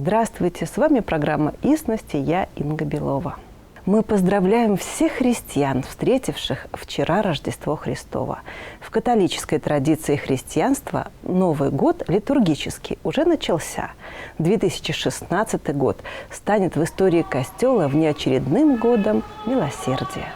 Здравствуйте, с вами программа «Истинность», и я Инга Белова. Мы поздравляем всех христиан, встретивших вчера Рождество Христово. В католической традиции христианства Новый год литургический уже начался. 2016 год станет в истории Костела внеочередным годом милосердия.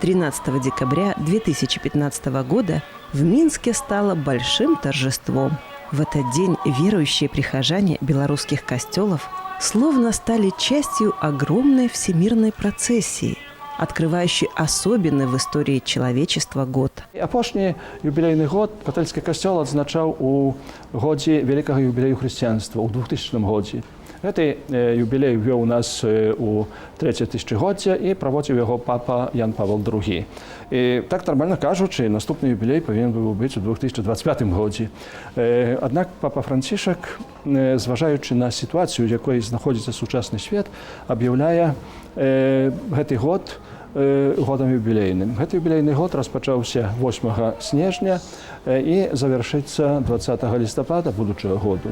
13 декабря 2015 года в Минске стало большим торжеством. В этот день верующие прихожане белорусских костелов словно стали частью огромной всемирной процессии, открывающей особенный в истории человечества год. Апошні юбілейний год католицький костел відзначав у годі великого юбілею християнства, у 2000 годі. Гэты юбілей ввёў у нас у третє тысячагоддзе і праводзіў яго папа Ян Павел II. І так нармальна кажучы, наступны юбілей павінен быў быць у 2025 годзе. Аднак папа Францішак, зважаючы на сітуацыю, у якой знаходзіцца сучасны свет, аб'яўляе гэты год годам юбілейным. Гэты юбілейны год распачаўся 8 снежня і завяршыцца 20 лістапада будучага году.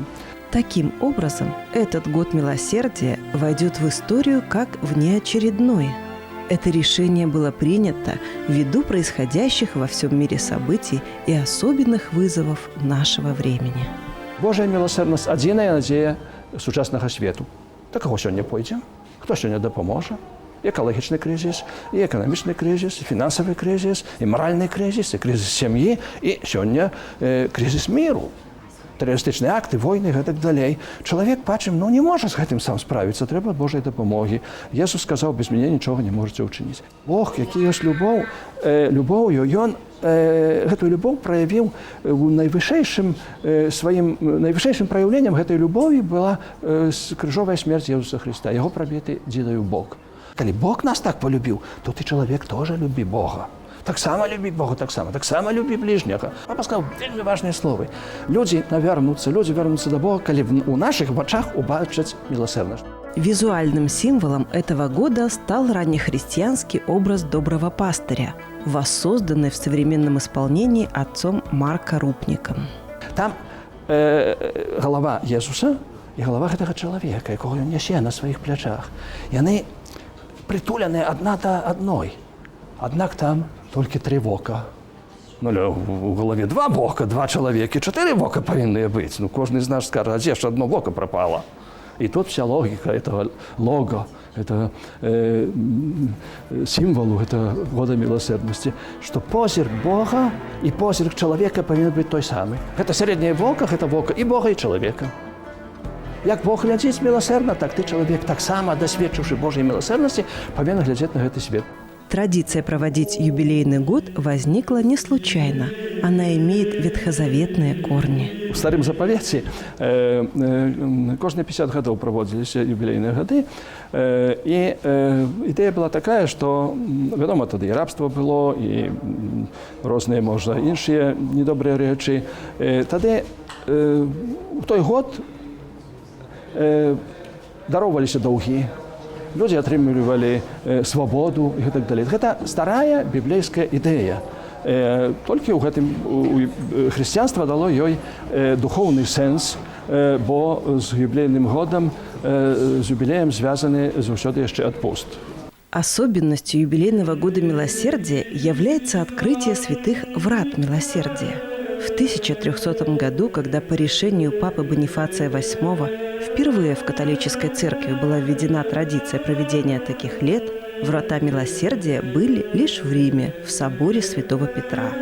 Таким образом, этот год милосердия войдет в историю как внеочередной. Это решение было принято ввиду происходящих во всем мире событий и особенных вызовов нашего времени. Божая милосердность – адзіная надзея сучаснага свету. Да каго сёння пойдзе? Хто сёння дапаможа? І экалагічны крызіс, і эканамічны крызіс, і фінансавы крызіс, і маральны крызіс, і крызіс сям'і, і сёння крызіс міру. Тэрарыстычныя акты, войны і гэтак далей. Чалавек, бачым, не можа з гэтым сам справіцца, трэба Божай дапамогі. Jesús сказаў, без мяне нічога не можаце ўчыніць. Бог, які ёсць любоўю, ён гэтую любоў праявіў у найвышэйшым праяўленнем гэтай любові была крыжовая смерць Jesúsa Христа, яго прабіты дзедаю Бог. Калі Бог нас так полюбіў, то ты, чалавек, тоже любі Бога. Так само люби Бога, так само люби ближнего. Папа сказал вельмі важные словы. Люди вернутся до Бога, коли у наших вачах убачать милосердность. Визуальным символом этого года стал раннехристианский образ доброго пастыря, воссозданный в современном исполнении отцом Марка Рупником. Там голова Jesúsa и голова этого человека, якого он несе на своих плечах. И они притулены одна до одной. Однак там тільки 3 вока. У голові 2 бока, 2 чоловіки, 4 вока повинні бути. Кожен з нас скаже, а де ж одно воко пропало? І тут вся логіка этого лого, этого символу, этого года милосердности, что позирк Бога и позирк человека повинен быть той самый. Это середнее вока, это вока и Бога, и человека. Як Бог глядить милосердно, так ты, человек, так само, досвідчивши Божьей милосердности, повинен глядеть на этот свет. Традиция проводить юбилейный год возникла не случайно. Она имеет ветхозаветные корни. В Старым Заповеті кожні 50 годів проводилися юбілейні годи. І ідея була така, що, відомо, тоді і рабство було, і різні, може, інші недобрі речі. Тоді в той год даровалися долги. Люди атрымлівалі свабоду і так далее. Гэта старая біблейская ідэя. Толькі ў гэтым хрысціянства дало ёй духоўны сэнс, бо з юбілейным годам, з юбілеем звязаны заўсёды яшчэ адпуст. Особенностью юбилейного года милосердия является открытие святых врат милосердия. В 1300 году, когда по решению папы Бонифация VIII впервые в католической церкви была введена традиция проведения таких лет, врата милосердия были лишь в Риме, в соборе Святого Петра.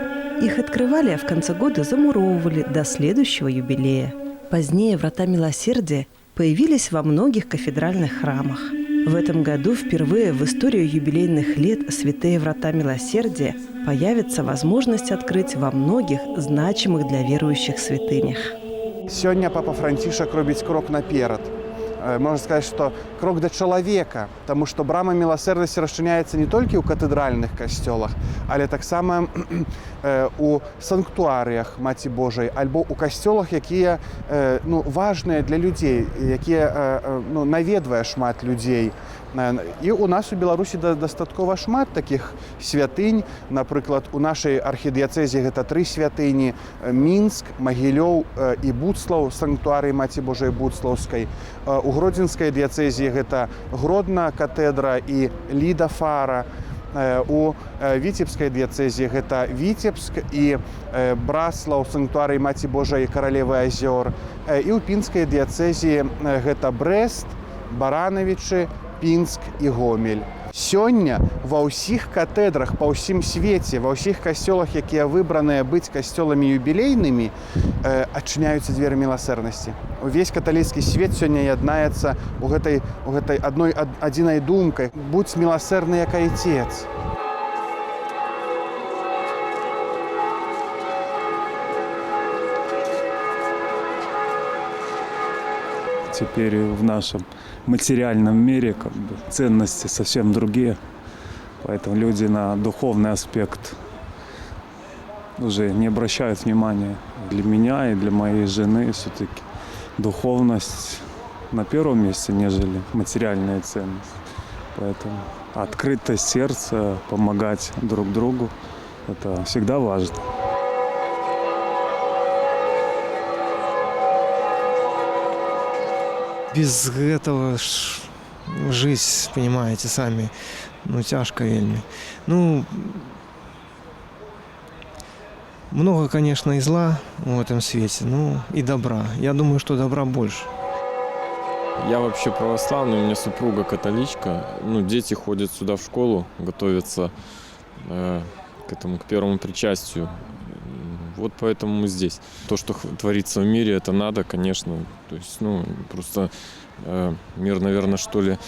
Их открывали, а в конце года замуровывали до следующего юбилея. Позднее врата милосердия появились во многих кафедральных храмах. В этом году впервые в историю юбилейных лет святые врата милосердия появится возможность открыть во многих значимых для верующих святынях. Сегодня папа Францішак робіць крок наперад. Можно сказать, что крок до человека, потому что брама милосердности расчиняется не только у кафедральных костелах, але так само у санктуаріях Маці Божої, або у костелах, які важні для людей, які навідує шмат людей. І у нас у Беларусі дастаткова шмат такіх святынь. Напрыклад, у нашай архідыяцэзе гэта 3 святыні: Мінск, Магілёў і Буцлаў, санктуарый Маці Божай Буцлаўскай. У гродзенскай дыяцэзе гэта Гродна катедра і Ліда Фара. У віцебскай дыяцэзе гэта Віцебск і Браслаў, санктуарый Маці Божай Каралевы азёр. І ў пінскай дыяцэзе гэта Брэст, Баранавічы, Пінск і Гомель. Сёння ва ўсіх катэдрах па ўсім свеце, ва ўсіх касцёлах, якія выбраныя быць касцёламі юбілейнымі, адчыняюцца дзверы міласэрнасці. Увесь каталіцкі свет сёння яднаецца у гэтай адзінай думкай: будзь міласэрны, як Айцец. Теперь в нашем материальном мире ценности совсем другие. Поэтому люди на духовный аспект уже не обращают внимания. Для меня и для моей жены все-таки духовность на первом месте, нежели материальная ценность. Поэтому открытость сердца, помогать друг другу – это всегда важно. Без этого жизнь, понимаете, сами, тяжко вельми. Много, конечно, и зла в этом свете, и добра. Я думаю, что добра больше. Я вообще православный, у меня супруга католичка. Дети ходят сюда в школу, готовятся к первому причастию. Вот поэтому мы здесь. То, что творится в мире, это надо, конечно. То есть, просто мир, наверное, что ли,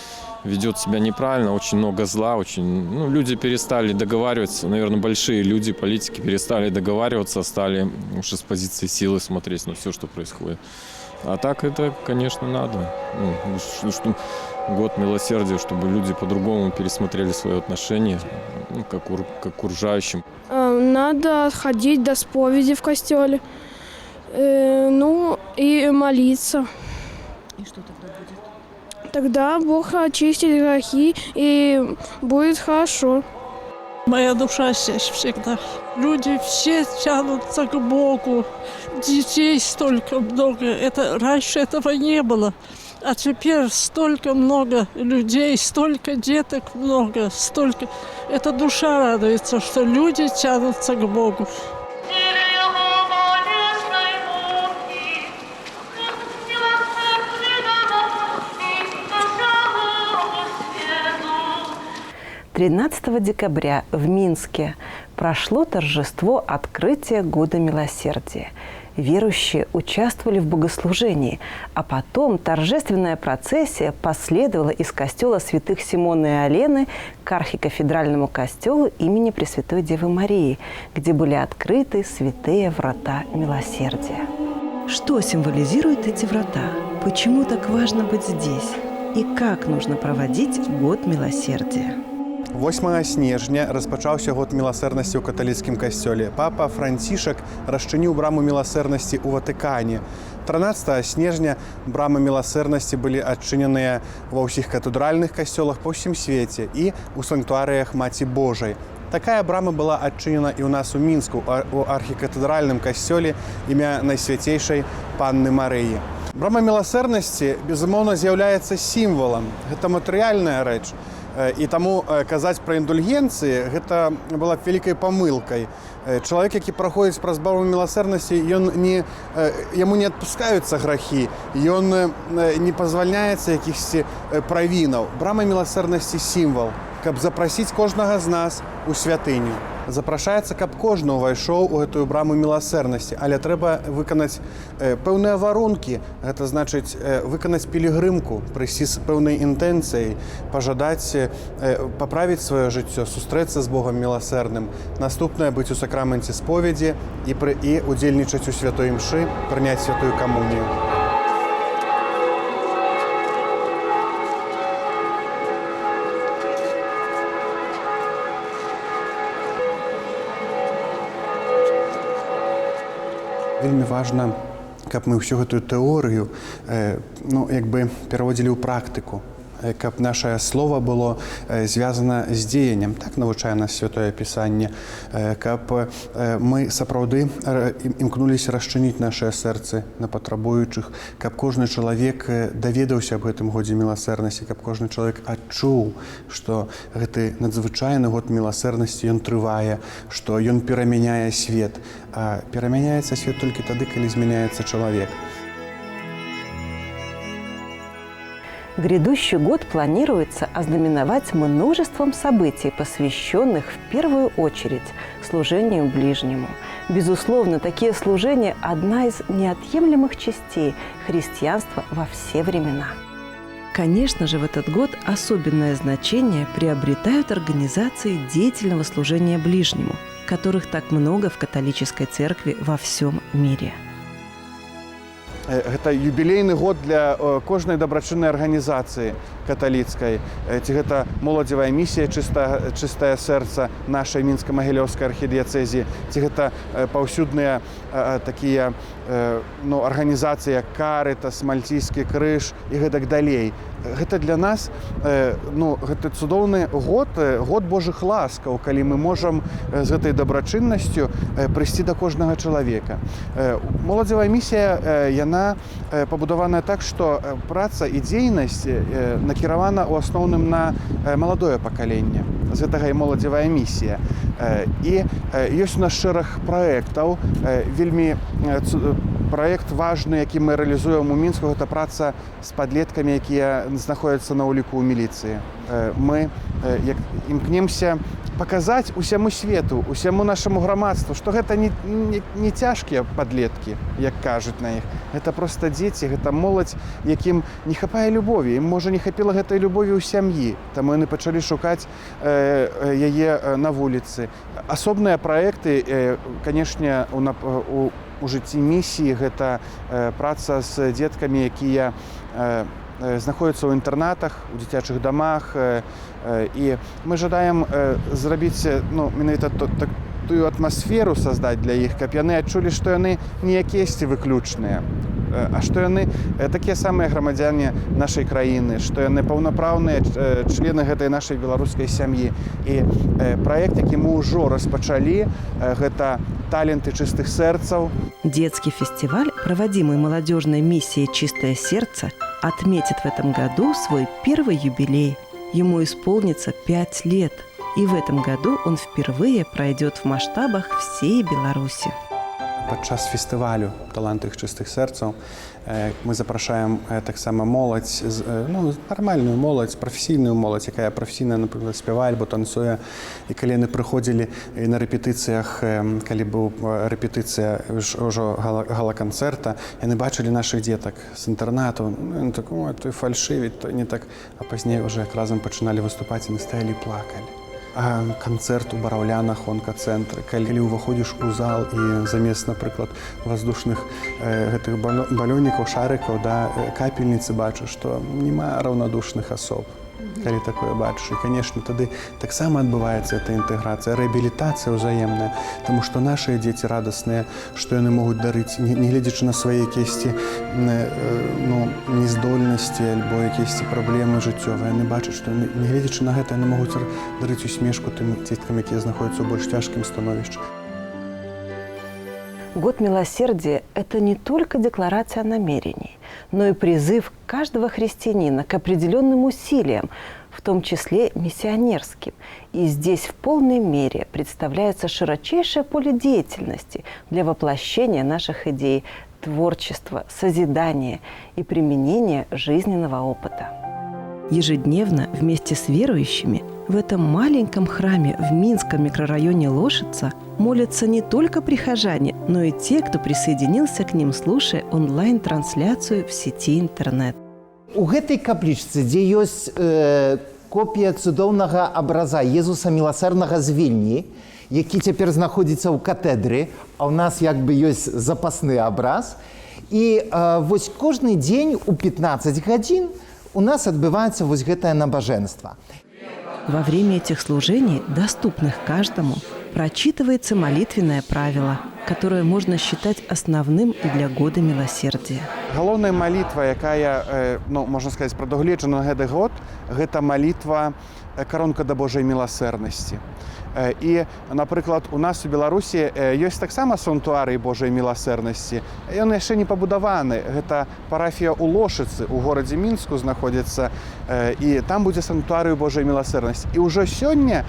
ведет себя неправильно, очень много зла, люди перестали договариваться, наверное, большие люди, политики перестали договариваться, стали уже с позиции силы смотреть на все, что происходит. А так это, конечно, надо. Год милосердия, чтобы люди по-другому пересмотрели свои отношения, как к окружающим. Надо ходить до споведи в костеле, и молиться. И что тогда будет? Тогда Бог очистит грехи, и будет хорошо. Моя душа здесь всегда. Люди все тянутся к Богу. Детей столько много. Раньше этого не было. А теперь столько много людей, столько деток много, столько. Эта душа радуется, что люди тянутся к Богу. 13 декабря в Минске прошло торжество открытия Года Милосердия. Верующие участвовали в богослужении, а потом торжественная процессия последовала из костела святых Симона и Алены к архикафедральному костелу имени Пресвятой Девы Марии, где были открыты святые врата милосердия. Что символизируют эти врата? Почему так важно быть здесь? И как нужно проводить Год Милосердия? 8 снежня распачаўся год міласэрнасці ў каталіцкім касцёле. Папа Францішак расчыніў браму міласэрнасці ў Ватыкане. 13 снежня брамы міласэрнасці былі адчыненыя ва ўсіх катэдральных касцёлах па ўсім свеце і ў санктуарыях Маці Божай. Такая брама была адчынена і ў нас у Мінску, у архікатэдральным касцёле імя Найсвяцейшай Панны Марыі. Брама міласэрнасці, безумоўна, з'яўляецца сімвалам. Гэта матэрыяльная рэч. І таму казаць пра індульгенцыі гэта была вялікай памылкай. Чалавек, які праходзіць праз браму міласэрнасці, яму не адпускаюцца грахі, ён не пазвальняецца якіхсьці правінаў. Брама міласэрнасці сімвал, каб запрасіць кожнага з нас у святыню. Запрашаецца, каб кожны ўвайшоў у гэтую браму міласэрнасці, але трэба выканаць пэўныя варункі, гэта значыць выканаць пілігрымку, прыйсці з пэўнай інтэнцыяй, пажадаць паправіць сваё жыццё, сустрэцца з Богам міласэрным. Наступнае быць у сакраменце споведзі і удзельнічаць у святой імшы, прыняць святую камунію. Вельмі важна, каб мы ўсю гэтую тэорыю пераводзілі ў практыку. каб наше слово было звязана з дзеяннем, так навучае нас святое пісанне, каб мы сапраўды імкнуліся расчыніць нашыя сэрцы на патрабуючых, каб кожны чалавек даведаўся аб гэтым годзе міласэрнасці, каб кожны чалавек адчуў, што гэты надзвычайны год міласэрнасці ён трывае, што ён перамяняе свет. А перамяняецца свет толькі тады, калі змяняецца чалавек. Грядущий год планируется ознаменовать множеством событий, посвященных в первую очередь служению ближнему. Безусловно, такие служения – одна из неотъемлемых частей христианства во все времена. Конечно же, в этот год особенное значение приобретают организации деятельного служения ближнему, которых так много в католической церкви во всем мире. Гэта юбілейны год для кожнай дабрачыннай арганізацыі каталіцкай. Ці гэта моладзевая місія «Чыстае сэрца» нашай мінска-магілёўскай архідыяцэзіі, ці гэта паўсюдныя такія арганізацыі, як «Карытас», «Мальційскі крыж» і гэтак далей. Гэта для нас гэты цудоўны год Божых ласкаў, калі мы можам з гэтай дабрачыннасцю прыйсці да кожнага чалавека. Моладзевая місія, яна пабудаваная так, што праца і дзейнасць накіравана ў асноўным на маладое пакаленне. З гэтага і моладзевая місія. І ёсць у нас шэраг праектаў. Вельмі праект важны, які мы рэалізуем у Мінску, гэта праца з падлеткамі, якія знаходзяцца на ўліку ў міліцыі. Мы імкнемся паказаць усяму свету, усяму нашаму грамадству, што гэта не цяжкія падлеткі, як кажуць на іх. Гэта проста дзеці, гэта моладзь, якім не хапае любові. Ім, можа, не хапіла гэтай любові ў сям'і. Таму яны пачалі шукаць яе на вуліцы. Асобныя праекты, канешне, у жыцці місіі гэта праца з дзеткамі, якія знаходзяцца ў інтэрнатах, у дзіцячых дамах. І мы жадаем зрабіць менавіта тую атмасферу создаць для іх, каб яны адчулі, што яны не якіясьці выключныя, а што яны такія самыя грамадзяне нашай краіны, што яны паўнапраўныя члены гэтай нашай беларускай сям'і. І праект, які мы ўжо распачалі, гэта «Таленты чистых сердцев». Детский фестиваль, проводимый молодежной миссией «Чистое сердце», отметит в этом году свой первый юбилей. Ему исполнится 5 лет. И в этом году он впервые пройдет в масштабах всей Беларуси. Падчас фестывалю «Таланты чистых сердцев» мы запрашаем таксама моладзь, нармальную моладзь, прафесійную моладзь, якая прафесійна, напрыклад, спявае альбо танцуе. І калі яны прыходзілі на рэпетыцыях, калі быў рэпетыцыя ўжо гала-канцэрта, яны бачылі нашых дзетак з інтэрнату. Яны так, той фальшывіць, той не так. А пазней уже як разам пачыналі выступаць, яны стаялі і плакалі. Канцэрт у бараўлянах онкацэнтры, калі ўваходзіш у зал і замест, напрыклад, воздушных гэтых балёнікаў, шарыкаў, капельніцы бачыш, што няма раўнадушных асоб, калі такое бачыш. І, канешне, тады таксама адбываецца эта інтэграцыя, рэабілітацыя ўзаемная, таму што нашыя дзеці радасныя, што яны могуць дарыць, не гледзячы на свае якісьці нездольнасці альбо якісьці праблемы жыццёвыя. Яны бачаць, што не гледзячы на гэта, яны могуць дарыць усмешку тым дзеткам, якія знаходзяцца ў больш цяжкім становішчы. Год милосердия – это не только декларация намерений, но и призыв каждого христианина к определенным усилиям, в том числе миссионерским. И здесь в полной мере представляется широчайшее поле деятельности для воплощения наших идей творчества, созидания и применения жизненного опыта. Ежедневно вместе с верующими в этом маленьком храме в Минском микрорайоне Лошица молятся не только прихожане, но и те, кто присоединился к ним, слушая онлайн-трансляцию в сети интернет. У гэтай каплічцы, дзе ёсць копія цудоўнага абраза Езуса Міласэрнага з Вільні, які цяпер знаходзіцца ў катэдры, а ў нас як бы ёсць запасны абраз. І вось кожны дзень у 15 гадзін у нас отбывается вот это набоженство. Во время этих служений, доступных каждому, прочитывается молитвенное правило которое можно считать основным для года милосердия. Галоўная малітва, якая, можна сказаць, прадугледжана на гэты год, гэта малітва «Каронка да Божай міласэрнасці». І, напрыклад, у нас у Беларусі ёсць таксама санктуарый Божай міласэрнасці. Ён яшчэ не пабудаваны. Гэта парафія ў Лошыцы, у горадзе Мінску знаходзіцца, і там будзе санктуарый Божай міласэрнасці. І ўжо сёння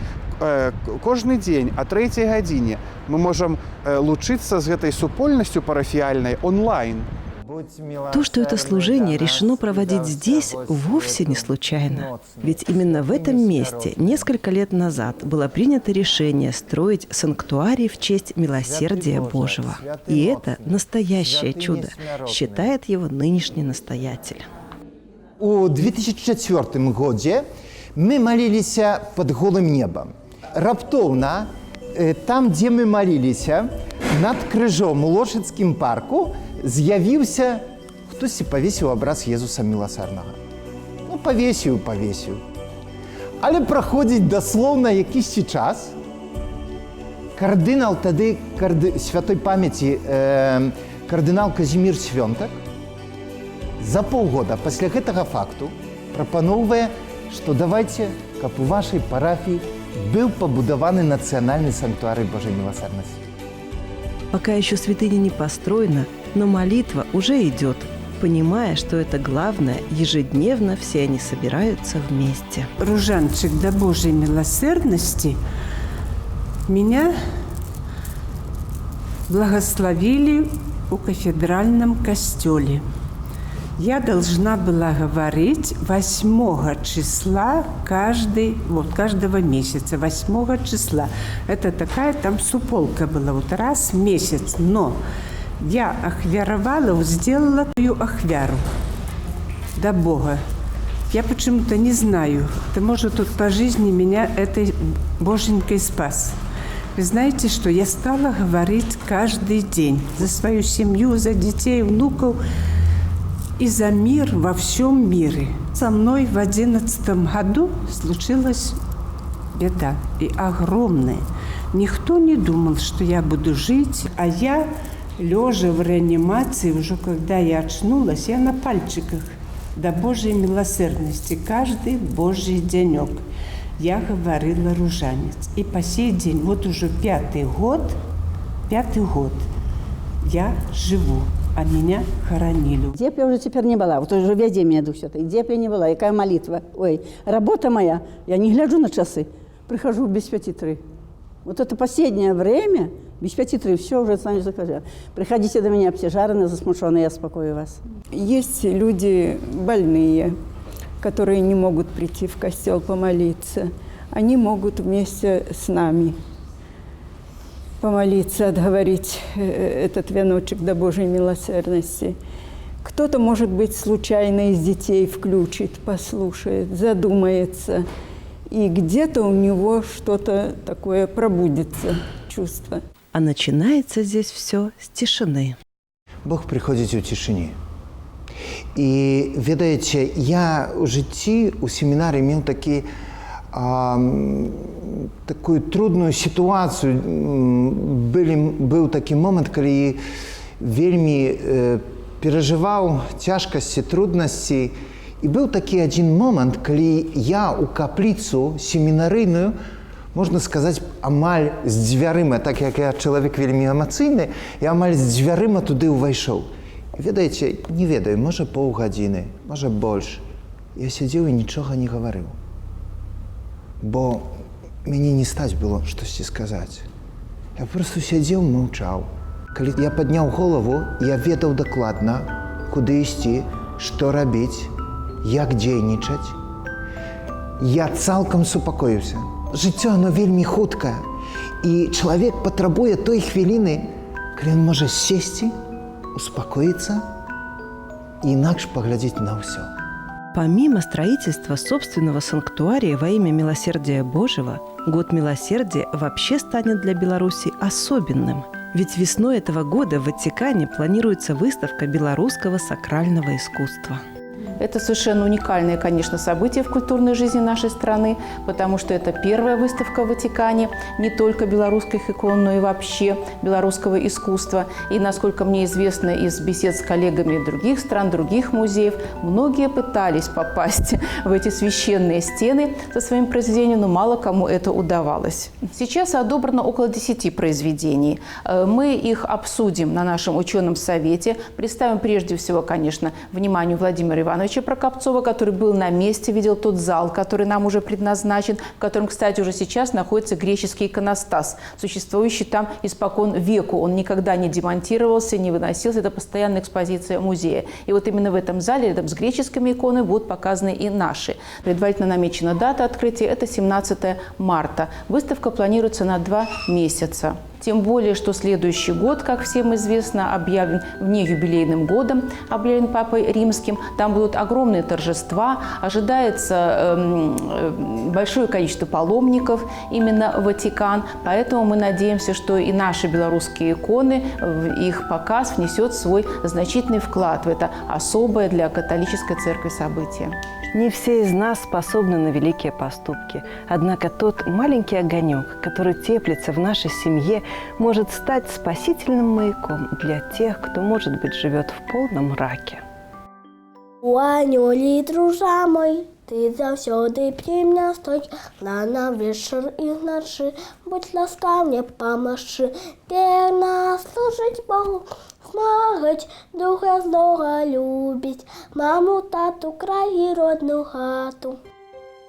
кожны дзень о 3 гадзіне мы можам лучыцца з гэтай супольнасцю парафіяльнай онлайн. То, что это служение решено проводить здесь, вовсе не случайно. Ведь именно в этом месте несколько лет назад было принято решение строить санктуарий в честь милосердия Божьего. И это настоящее чудо, считает его нынешний настоятель. У 2004 году мы молились под голым небом. Раптовно, там, где мы молились, над крыжом у Лошыцкім парку, з'явіўся, хтось павесіў абраз Езуса Міласэрнага. Павесіў. Але праходзіць даслоўна якісьці час, кардынал тады святой памяці кардынал Казімір Свёнтак за паўгода пасля гэтага факту прапаноўвае, што давайце, каб у вашай парафіі был побудованы национальный санктуарий Божьей милосердности. Пока еще святыня не построена, но молитва уже идет, понимая, что это главное, ежедневно все они собираются вместе. Ружанчик до Божьей милосердности меня благословили у кафедральном костеле. Я должна была говорить 8 числа каждого месяца, 8 числа. Это такая там суполка была, вот раз в месяц. Но я охвяровала, сделала твою охвяру до Бога. Я почему-то не знаю, это может тут по жизни меня этой Боженькой спас. Вы знаете, что я стала говорить каждый день за свою семью, за детей, внуков и за мир во всем мире. Со мной в 2011 году случилась беда, и огромная. Никто не думал, что я буду жить, а я, лежа в реанимации, уже когда я очнулась, я на пальчиках до Божьей милосердности каждый Божий денек я говорила ружанец. И по сей день, вот уже пятый год я живу. А меня хоронили. Где б я уже теперь не была, вот уже весь день меня душат. И где б я не была, какая молитва. Ой, работа моя, я не гляжу на часы, прихожу без 5:03. Вот это последнее время, без 5:03, все уже с вами закажу. Приходите до меня обтяжаренные, засмущенные, я успокою вас. Есть люди больные, которые не могут прийти в костел помолиться. Они могут вместе с нами помолиться, отговорить этот веночек до Божьей милосердности. Кто-то, может быть, случайно из детей включит, послушает, задумается, и где-то у него что-то такое пробудится, чувство. А начинается здесь все с тишины. Бог приходит в тишине. И, ведаете, я в житті, у семинарі мав такую трудную ситуацию. Был такой момент, когда я вельми переживал тяжкости, трудности. И был такой один момент, когда я у каплицу семинарийную, можно сказать, амаль з дзвярыма, так як я чоловік вельми емоційний, я амаль з дзвярыма туди увайшов. І, ведаєте, не ведаю, може паўгадзіны, може больше. Я сидел и ничего не говорил. Бо мне не стать было штосьці сказать. Я просто сидел, молчал. Когда я поднял голову, я ведал докладно, куда идти, что робить, як дзейнічаць. Я цалкам супакоіўся. Жыццё, оно вельмі хуткае. І чалавек патрабуе той хвіліны, калі ён можа сесці, успокоиться и инакше поглядеть на все. Помимо строительства собственного санктуария во имя милосердия Божьего, год милосердия вообще станет для Беларуси особенным. Ведь весной этого года в Ватикане планируется выставка белорусского сакрального искусства. Это совершенно уникальное, конечно, событие в культурной жизни нашей страны, потому что это первая выставка в Ватикане не только белорусских икон, но и вообще белорусского искусства. И, насколько мне известно из бесед с коллегами других стран, других музеев, многие пытались попасть в эти священные стены со своим произведением, но мало кому это удавалось. Сейчас одобрено около 10 произведений. Мы их обсудим на нашем ученом совете, представим прежде всего, конечно, вниманию Владимира Ивановича Прокопцова, который был на месте, видел тот зал, который нам уже предназначен, в котором, кстати, уже сейчас находится греческий иконостас, существующий там испокон веку. Он никогда не демонтировался, не выносился. Это постоянная экспозиция музея. И вот именно в этом зале, рядом с греческими иконами, будут показаны и наши. Предварительно намечена дата открытия – это 17 марта. Выставка планируется на 2 месяца. Тем более, что следующий год, как всем известно, объявлен внеюбилейным годом, объявлен Папой Римским. Там будут огромные торжества, ожидается большое количество паломников именно в Ватикан. Поэтому мы надеемся, что и наши белорусские иконы, их показ внесет свой значительный вклад в это особое для католической церкви событие. Не все из нас способны на великие поступки. Однако тот маленький огонек, который теплится в нашей семье, может стать спасительным маяком для тех, кто, может быть, живет в полном мраке. У анёлі, дружа мой, ти завсёды при мне стой, на вечер и ночи, будь ласкав, мне помаши, верно служить Богу, смагать, духа злого любить, маму, тату, край и родную хату.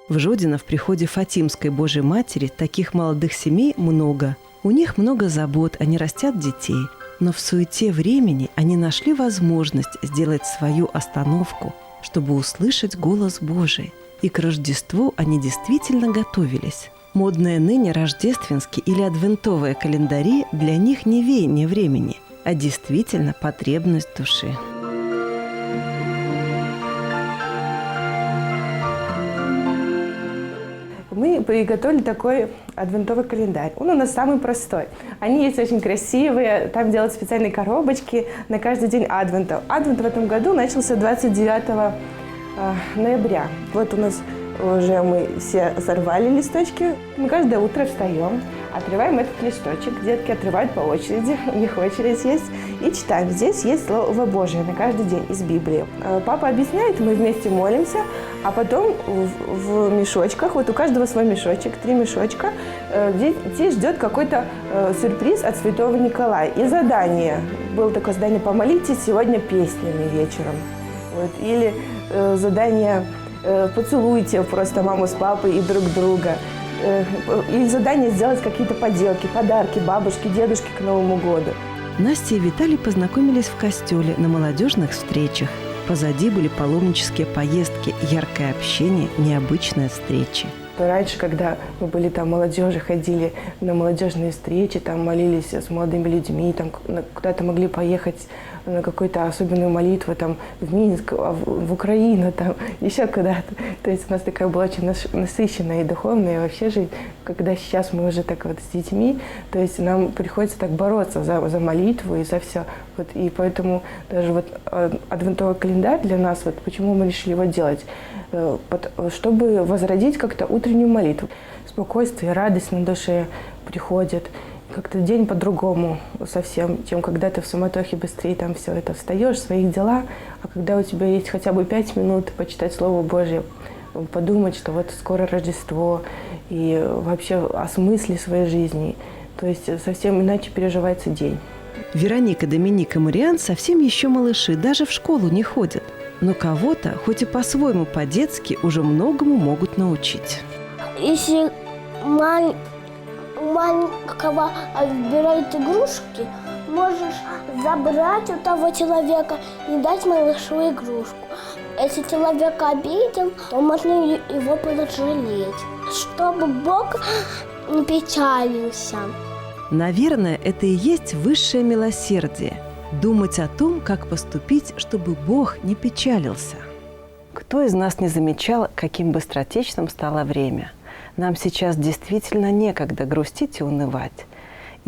В Жодино в приходе Фатимской Божьей Матери таких молодых семей много. У них много забот, они растят детей. Но в суете времени они нашли возможность сделать свою остановку, чтобы услышать голос Божий. И к Рождеству они действительно готовились. Модные ныне рождественские или адвентовые календари для них не веяние времени, а действительно потребность души. Мы приготовили такой адвентовый календарь. Он у нас самый простой. Они есть очень красивые, там делают специальные коробочки на каждый день адвента. Адвент в этом году начался 29 ноября. Вот у нас уже мы все сорвали листочки. Мы каждое утро встаем, отрываем этот листочек. Детки отрывают по очереди, у них очередь есть. И читаем. Здесь есть Слово Божие на каждый день из Библии. Папа объясняет, мы вместе молимся, а потом в мешочках, вот у каждого свой мешочек, 3 мешочка, детей ждет какой-то сюрприз от Святого Николая. И задание. Было такое задание: помолитесь сегодня песнями вечером. Вот. Или задание: поцелуйте просто маму с папой и друг друга. Или задание сделать какие-то поделки, подарки бабушке, дедушке к Новому году. Настя и Виталий познакомились в костеле на молодежных встречах. Позади были паломнические поездки, яркое общение, необычные встречи. Раньше, когда мы были там молодежи, ходили на молодежные встречи, там молились с молодыми людьми, там куда-то могли поехать на какую-то особенную молитву, там в Минск, в Украину, там еще куда-то. То есть у нас такая была очень насыщенная и духовная вообще жизнь. Когда сейчас мы уже так вот с детьми, то есть нам приходится так бороться за молитву и за все. Вот, и поэтому даже вот адвентовый календарь для нас, вот почему мы решили его делать, чтобы возродить как-то утреннюю молитву. Спокойствие, радость на душе приходит. Как-то день по-другому совсем, чем когда ты в суматохе быстрее там все это встаешь, в своих дела, а когда у тебя есть хотя бы 5 минут почитать Слово Божье, подумать, что вот скоро Рождество, и вообще о смысле своей жизни. То есть совсем иначе переживается день. Вероника, Доминик и Мариан совсем еще малыши, даже в школу не ходят. Но кого-то, хоть и по-своему по-детски, уже многому могут научить. Если маленького отбирают игрушки, можешь забрать у того человека и дать малышу игрушку. Если человек обидел, то можно его пожалеть, чтобы Бог не печалился. Наверное, это и есть высшее милосердие – думать о том, как поступить, чтобы Бог не печалился. Кто из нас не замечал, каким быстротечным стало время? Нам сейчас действительно некогда грустить и унывать.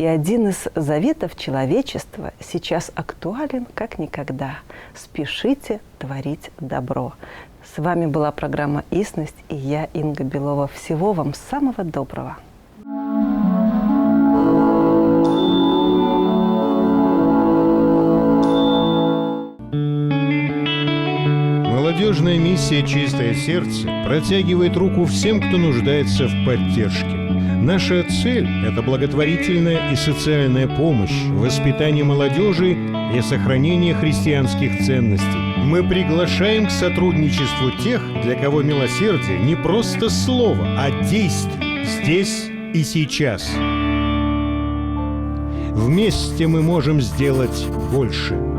И один из заветов человечества сейчас актуален как никогда. Спешите творить добро. С вами была программа «Истность» и я, Инга Белова. Всего вам самого доброго. Молодежная миссия «Чистое сердце» протягивает руку всем, кто нуждается в поддержке. Наша цель – это благотворительная и социальная помощь, воспитание молодежи и сохранение христианских ценностей. Мы приглашаем к сотрудничеству тех, для кого милосердие не просто слово, а действие здесь и сейчас. Вместе мы можем сделать больше.